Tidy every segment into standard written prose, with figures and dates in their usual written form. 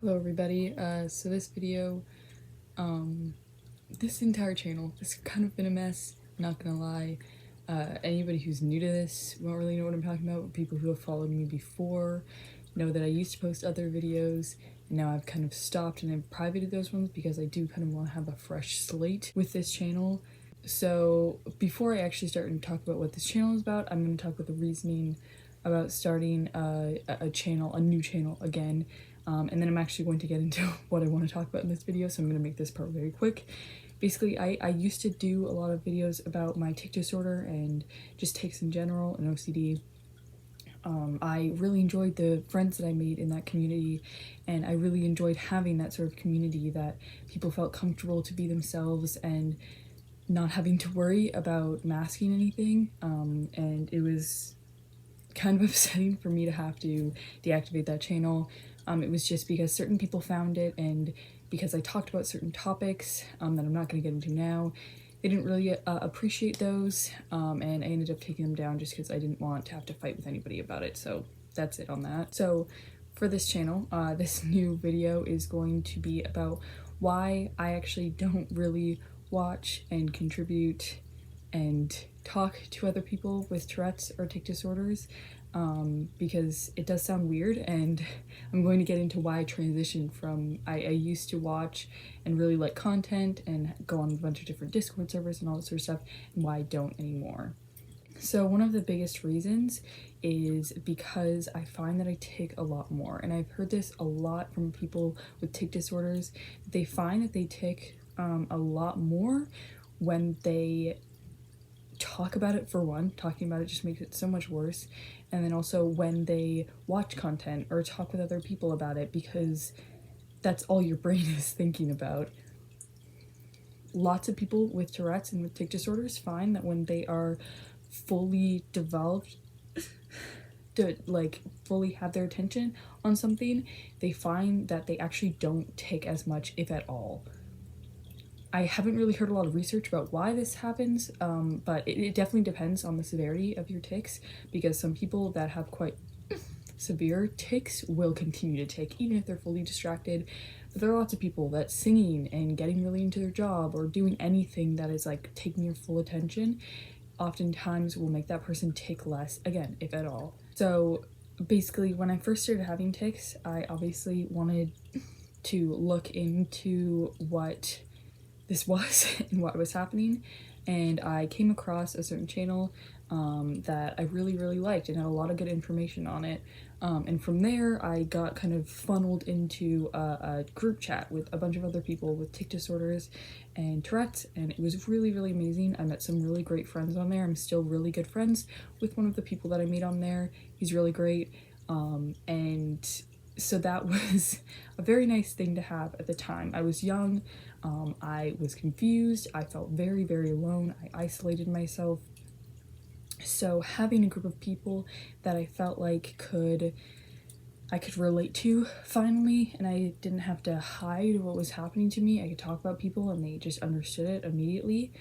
Hello everybody, so this video, this entire channel has kind of been a mess, not gonna lie. Anybody who's new to this won't really know what I'm talking about, but people who have followed me before know that I used to post other videos, and now I've kind of stopped and I've privated those ones because I do kind of want to have a fresh slate with this channel. So before I actually start and talk about what this channel is about, I'm going to talk about the reasoning about starting a new channel again. And then I'm actually going to get into what I want to talk about in this video, so I'm going to make this part very quick. Basically, I used to do a lot of videos about my tic disorder and just tics in general and OCD. I really enjoyed the friends that I made in that community, and I really enjoyed having that sort of community that people felt comfortable to be themselves and not having to worry about masking anything. And it was kind of upsetting for me to have to deactivate that channel. It was just because certain people found it, and because I talked about certain topics that I'm not going to get into now, they didn't really appreciate those, and I ended up taking them down just because I didn't want to have to fight with anybody about it. So that's it on that. So for this channel, this new video is going to be about why I actually don't really watch and contribute and talk to other people with Tourette's or tic disorders, because it does sound weird, and I'm going to get into why I transitioned from I used to watch and really like content and go on a bunch of different Discord servers and all that sort of stuff, and why I don't anymore. So one of the biggest reasons is because I find that I tic a lot more, and I've heard this a lot from people with tic disorders. They find that they tic a lot more when they talk about it. For one, talking about it just makes it so much worse, and then also when they watch content or talk with other people about it, because that's all your brain is thinking about. Lots of people with Tourette's and with tic disorders find that when they are fully developed, to like fully have their attention on something, they find that they actually don't tic as much, if at all. I haven't really heard a lot of research about why this happens, but it definitely depends on the severity of your tics, because some people that have quite severe tics will continue to tic even if they're fully distracted. But there are lots of people that singing and getting really into their job or doing anything that is like taking your full attention oftentimes will make that person tic less, again, if at all. So basically, when I first started having tics, I obviously wanted to look into what this was and what was happening, and I came across a certain channel that I really liked and had a lot of good information on it, and from there I got kind of funneled into a group chat with a bunch of other people with tic disorders and Tourette's, and it was really amazing. I met some really great friends on there. I'm still really good friends with one of the people that I made on there. He's really great, and so that was a very nice thing to have at the time. I was young, I was confused, I felt very alone, I isolated myself. So having a group of people that I felt like I could relate to finally, and I didn't have to hide what was happening to me, I could talk about people and they just understood it immediately.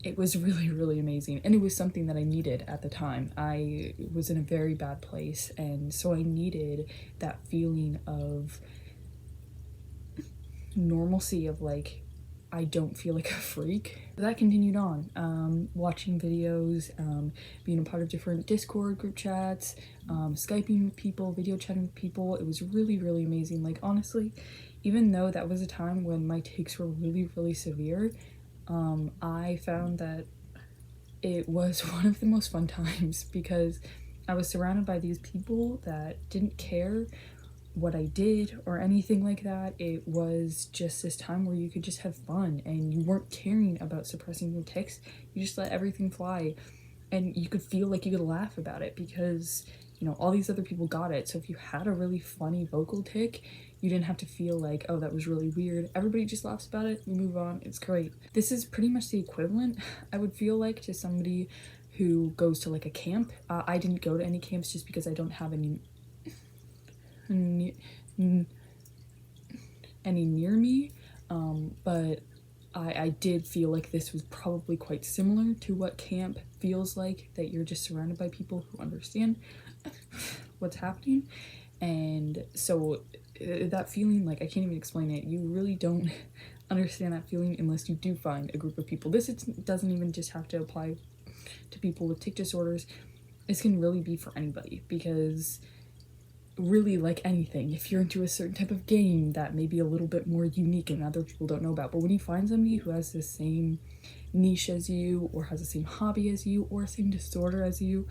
It was really amazing, and it was something that I needed at the time. I was in a very bad place, and so I needed that feeling of normalcy, of like, I don't feel like a freak. That continued on, watching videos, being a part of different Discord group chats, Skyping with people, video chatting with people. It was really amazing. Like, honestly, even though that was a time when my tics were really severe, I found that it was one of the most fun times, because I was surrounded by these people that didn't care what I did or anything like that. It was just this time where you could just have fun, and you weren't caring about suppressing your tics. You just let everything fly, and you could feel like you could laugh about it because, you know, all these other people got it. So if you had a really funny vocal tic, you didn't have to feel like, oh, that was really weird. Everybody just laughs about it, we move on, it's great. This is pretty much the equivalent, I would feel like, to somebody who goes to like a camp. I didn't go to any camps just because I don't have any near me, but I did feel like this was probably quite similar to what camp feels like, that you're just surrounded by people who understand what's happening. And so that feeling, like, I can't even explain it. You really don't understand that feeling unless you do find a group of people. This doesn't even just have to apply to people with tic disorders. This can really be for anybody, because really, like anything, if you're into a certain type of game that may be a little bit more unique and other people don't know about, but when you find somebody who has the same niche as you, or has the same hobby as you, or same disorder as you,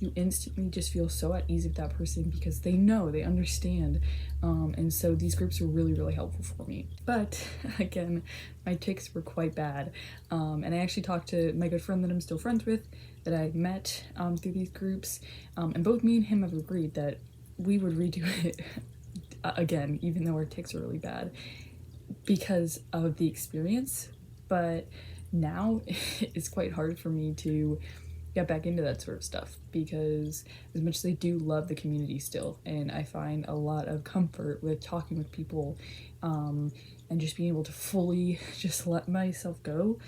you instantly just feel so at ease with that person, because they know, they understand. And so these groups were really, really helpful for me. But again, my tics were quite bad. And I actually talked to my good friend that I'm still friends with, that I met through these groups, and both me and him have agreed that we would redo it again, even though our tics are really bad, because of the experience. But now it's quite hard for me to get back into that sort of stuff, because as much as I do love the community still, and I find a lot of comfort with talking with people, and just being able to fully just let myself go,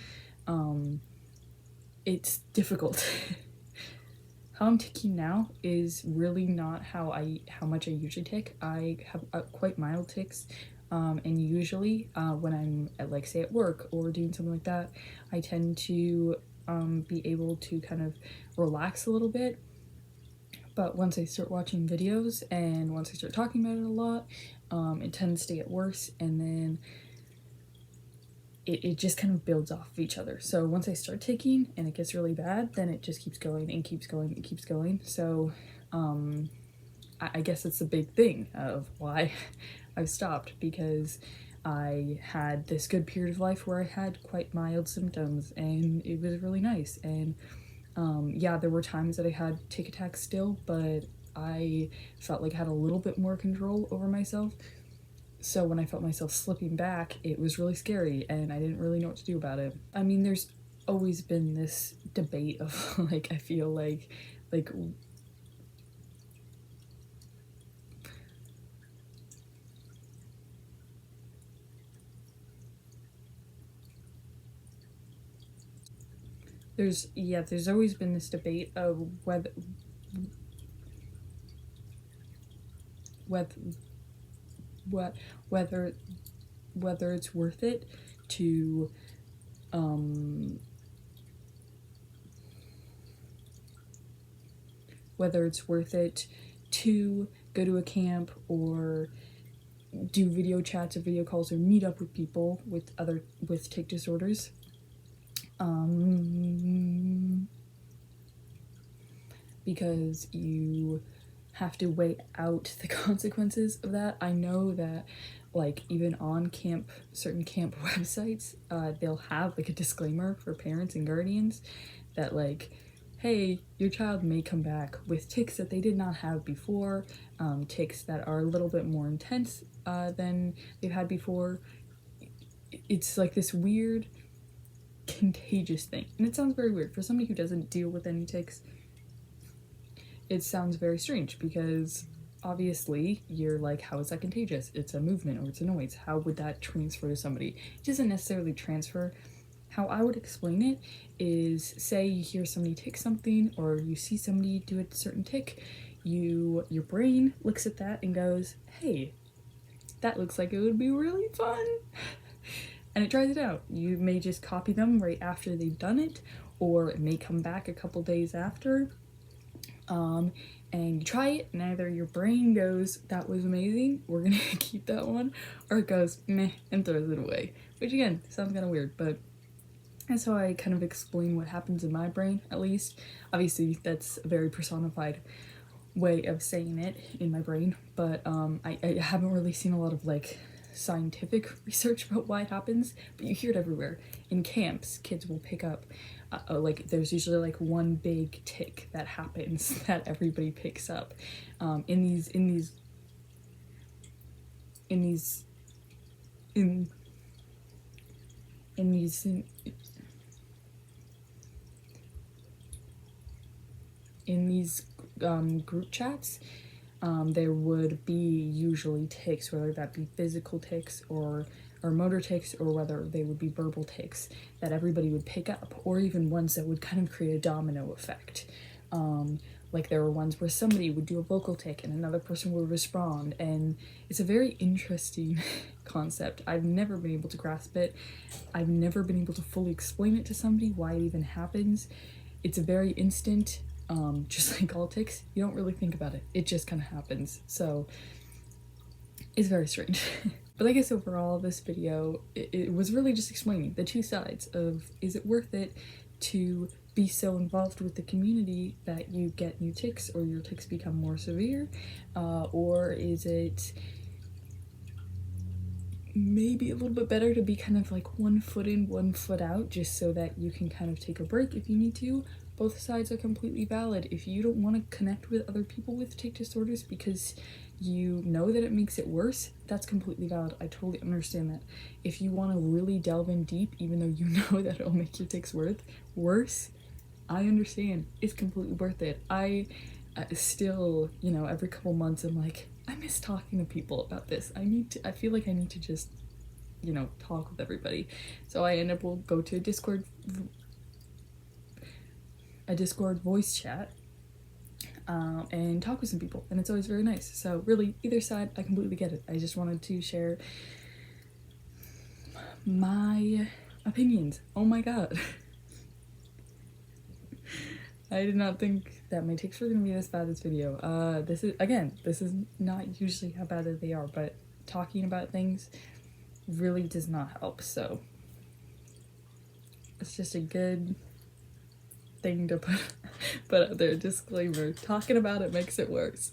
it's difficult. How I'm ticking now is really not how much I usually tick. I have quite mild tics, and usually when I'm at, like, say at work or doing something like that, I tend to be able to kind of relax a little bit. But once I start watching videos and once I start talking about it a lot, it tends to get worse, and then it just kind of builds off of each other. So once I start ticking and it gets really bad, then it just keeps going and keeps going and keeps going. So I guess it's a big thing of why I've stopped, because I had this good period of life where I had quite mild symptoms, and it was really nice. And yeah, there were times that I had tic attacks still, but I felt like I had a little bit more control over myself. So when I felt myself slipping back, it was really scary, and I didn't really know what to do about it. I mean, there's always been this debate of like, I feel like there's always been this debate of whether what whether it's worth it to whether it's worth it to go to a camp or do video chats or video calls or meet up with people with tic disorders, because you have to weigh out the consequences of that. I know that, like, even on certain camp websites, they'll have like a disclaimer for parents and guardians that, like, hey, your child may come back with tics that they did not have before, tics that are a little bit more intense than they've had before. It's like this weird contagious thing, and it sounds very weird for somebody who doesn't deal with any tics. It sounds very strange, because obviously you're like, how is that contagious? It's a movement or it's a noise. How would that transfer to somebody? It doesn't necessarily transfer. How I would explain it is, say you hear somebody tick something, or you see somebody do a certain tick, your brain looks at that and goes, hey, that looks like it would be really fun. And it tries it out. You may just copy them right after they've done it, or it may come back a couple days after. And you try it, and either your brain goes, that was amazing, we're gonna keep that one, or it goes, meh, and throws it away. Which, again, sounds kind of weird, but that's how I kind of explain what happens in my brain, at least. Obviously, that's a very personified way of saying it in my brain, but I haven't really seen a lot of, like, scientific research about why it happens, but you hear it everywhere. In camps, kids will pick up like, there's usually like one big tic that happens that everybody picks up in these group chats. There would be usually tics, whether that be physical tics or or motor tics, or whether they would be verbal tics that everybody would pick up, or even ones that would kind of create a domino effect. Like there were ones where somebody would do a vocal tic and another person would respond, and it's a very interesting concept. I've never been able to grasp it. I've never been able to fully explain it to somebody why it even happens. It's a very instant, just like all tics. You don't really think about it. It just kind of happens. So it's very strange. But I guess overall, this video, it was really just explaining the two sides of, is it worth it to be so involved with the community that you get new tics or your tics become more severe, or is it maybe a little bit better to be kind of like 1 foot in, 1 foot out, just so that you can kind of take a break if you need to. Both sides are completely valid. If you don't want to connect with other people with tic disorders because you know that it makes it worse, that's completely valid. I totally understand that. If you want to really delve in deep, even though you know that it'll make your tics worse, I understand. It's completely worth it. I still, you know, every couple months I'm like, I miss talking to people about this. I feel like I need to just, you know, talk with everybody. So I end up will go to a Discord voice chat and talk with some people, and it's always very nice. So really, either side, I completely get it. I just wanted to share my opinions. Oh my god. I did not think that my tics were gonna be this bad this video. This is not usually how bad they are, but talking about things really does not help, so it's just a good thing to put out there. Disclaimer, talking about it makes it worse.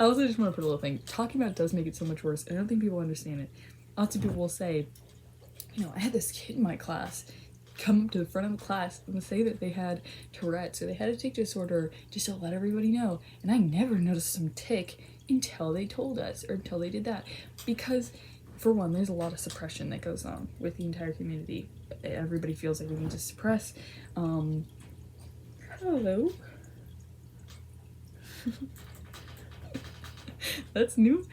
I also just want to put a little thing. Talking about it does make it so much worse, and I don't think people understand it. Lots of people will say, you know, I had this kid in my class come up to the front of the class and say that they had Tourette's, so they had a tic disorder, just to let everybody know, and I never noticed some tic until they told us, or until they did that. Because for one, there's a lot of suppression that goes on with the entire community. Everybody feels like they need to suppress. Hello. That's new.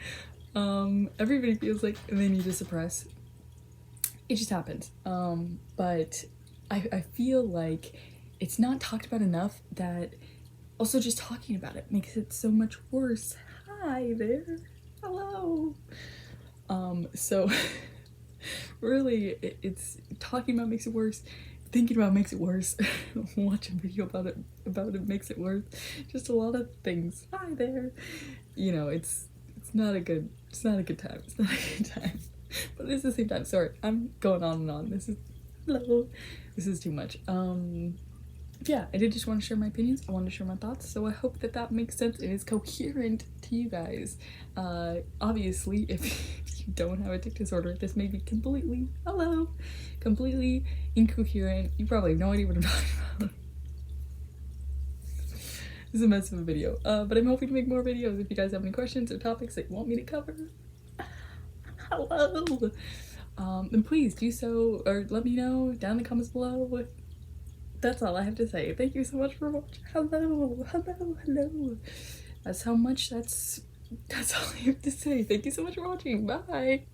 Everybody feels like they need to suppress. It just happens. But I feel like it's not talked about enough, that also just talking about it makes it so much worse. Hi there. Hello. So really, it's talking about makes it worse. Thinking about makes it worse. Watching a video about it makes it worse. Just a lot of things. Hi there. You know, it's not a good time. It's not a good time. But it's the same time. Sorry, I'm going on and on. This is too much. Yeah, I did just want to share my opinions. I wanted to share my thoughts, so I hope that that makes sense and is coherent to you guys. Obviously, if you don't have a tic disorder, this may be completely incoherent. You probably have no idea what I'm talking about. This is a mess of a video, but I'm hoping to make more videos. If you guys have any questions or topics that you want me to cover, hello, then please do so, or let me know down in the comments below. That's all I have to say. Thank you so much for watching. Hello. That's all I have to say. Thank you so much for watching. Bye.